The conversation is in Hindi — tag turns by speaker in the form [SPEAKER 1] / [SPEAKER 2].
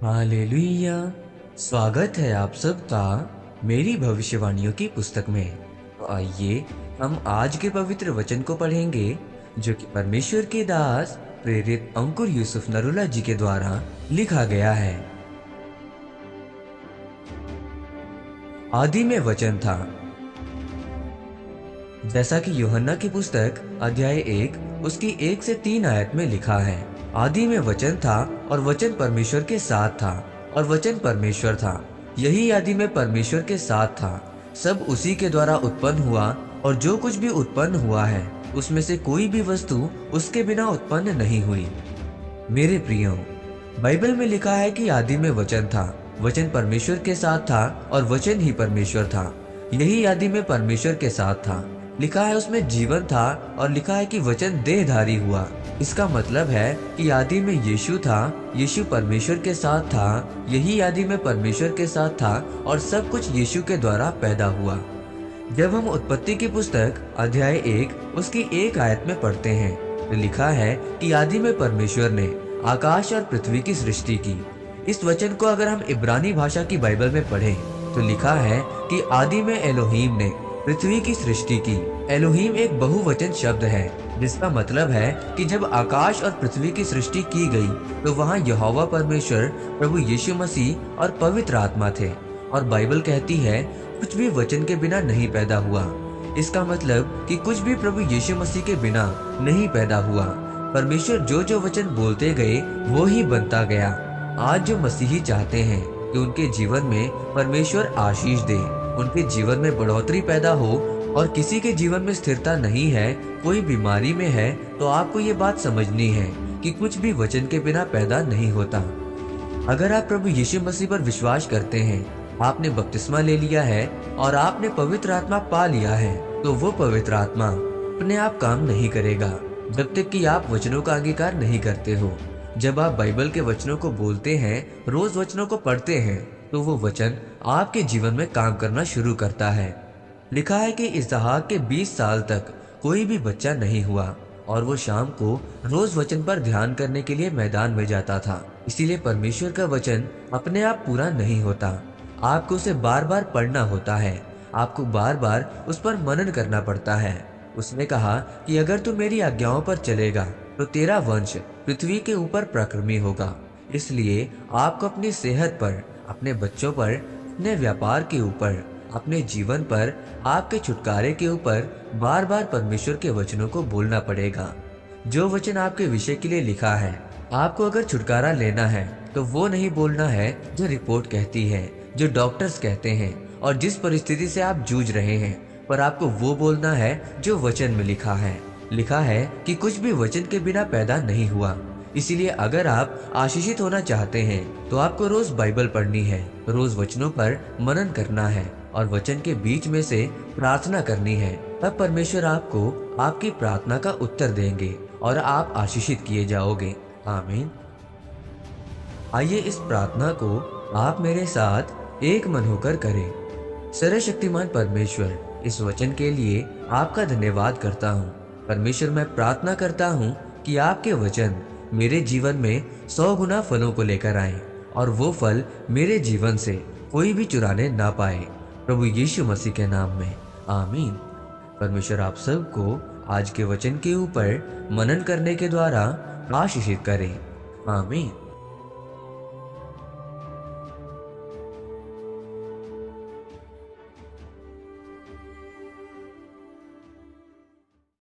[SPEAKER 1] हालेलुया। स्वागत है आप सबका मेरी भविष्यवाणियों की पुस्तक में। तो आइए हम आज के पवित्र वचन को पढ़ेंगे जो कि परमेश्वर के दास प्रेरित अंकुर यूसुफ नरूला जी के द्वारा लिखा गया है। आदि में वचन था। जैसा कि यूहन्ना की पुस्तक अध्याय 1 उसकी 1 से 3 आयत में लिखा है, आदि में वचन था और वचन परमेश्वर के साथ था और वचन परमेश्वर था। यही आदि में परमेश्वर के साथ था। सब उसी के द्वारा उत्पन्न हुआ और जो कुछ भी उत्पन्न हुआ है उसमें से कोई भी वस्तु उसके बिना उत्पन्न नहीं हुई। मेरे प्रियो, बाइबल में लिखा है कि आदि में वचन था, वचन परमेश्वर के साथ था और वचन ही परमेश्वर था। यही आदि में परमेश्वर के साथ था। लिखा है उसमें जीवन था और लिखा है कि वचन देहधारी हुआ। इसका मतलब है कि आदि में यीशु था, यीशु परमेश्वर के साथ था, यही आदि में परमेश्वर के साथ था और सब कुछ यीशु के द्वारा पैदा हुआ। जब हम उत्पत्ति की पुस्तक अध्याय 1 उसकी 1 आयत में पढ़ते हैं तो लिखा है कि आदि में परमेश्वर ने आकाश और पृथ्वी की सृष्टि की। इस वचन को अगर हम इब्रानी भाषा की बाइबल में पढ़ें तो लिखा है कि आदि में एलोहीम ने पृथ्वी की सृष्टि की। एलोहीम एक बहुवचन शब्द है जिसका मतलब है कि जब आकाश और पृथ्वी की सृष्टि की गई तो वहाँ यहोवा परमेश्वर, प्रभु यीशु मसीह और पवित्र आत्मा थे। और बाइबल कहती है कुछ भी वचन के बिना नहीं पैदा हुआ। इसका मतलब कि कुछ भी प्रभु यीशु मसीह के बिना नहीं पैदा हुआ। परमेश्वर जो जो वचन बोलते गए वो ही बनता गया। आज जो मसीही चाहते हैं कि उनके जीवन में परमेश्वर आशीष दे, उनके जीवन में बढ़ोतरी पैदा हो और किसी के जीवन में स्थिरता नहीं है, कोई बीमारी में है, तो आपको ये बात समझनी है कि कुछ भी वचन के बिना पैदा नहीं होता। अगर आप प्रभु यीशु मसीह पर विश्वास करते हैं, आपने बपतिस्मा ले लिया है और आपने पवित्र आत्मा पा लिया है, तो वो पवित्र आत्मा अपने आप काम नहीं करेगा जब तक कि आप वचनों का अंगीकार नहीं करते हो। जब आप बाइबल के वचनों को बोलते हैं, रोज वचनों को पढ़ते हैं, तो वो वचन आपके जीवन में काम करना शुरू करता है। लिखा है कि इसहाक के 20 साल तक कोई भी बच्चा नहीं हुआ और वो शाम को रोज वचन पर ध्यान करने के लिए मैदान में जाता था। इसीलिए परमेश्वर का वचन अपने आप पूरा नहीं होता, आपको उसे बार बार पढ़ना होता है, आपको बार बार उस पर मनन करना पड़ता है। उसने कहा कि अगर तू मेरी आज्ञाओं पर चलेगा तो तेरा वंश पृथ्वी के ऊपर प्रक्रमी होगा। इसलिए आपको अपनी सेहत पर, अपने बच्चों पर, अपने व्यापार के ऊपर, अपने जीवन पर, आपके छुटकारे के ऊपर बार बार परमेश्वर के वचनों को बोलना पड़ेगा। जो वचन आपके विषय के लिए लिखा है, आपको अगर छुटकारा लेना है तो वो नहीं बोलना है जो रिपोर्ट कहती है, जो डॉक्टर्स कहते हैं और जिस परिस्थिति से आप जूझ रहे हैं, पर आपको वो बोलना है जो वचन में लिखा है। लिखा है कि कुछ भी वचन के बिना पैदा नहीं हुआ। इसीलिए अगर आप आशीषित होना चाहते हैं तो आपको रोज बाइबल पढ़नी है, रोज वचनों पर मनन करना है और वचन के बीच में से प्रार्थना करनी है। तब परमेश्वर आपको आपकी प्रार्थना का उत्तर देंगे और आप आशीषित किए जाओगे। आमीन। आइए इस प्रार्थना को आप मेरे साथ एक मन होकर करें। सर्वशक्तिमान परमेश्वर, इस वचन के लिए आपका धन्यवाद करता हूँ। परमेश्वर, मैं प्रार्थना करता हूँ कि आपके वचन मेरे जीवन में 100 गुना फलों को लेकर आए और वो फल मेरे जीवन से कोई भी चुराने ना पाए, प्रभु यीशु मसीह के नाम में। आमीन। परमेश्वर आप सबको आज के वचन के ऊपर मनन करने के द्वारा आशीषित करें। आमीन।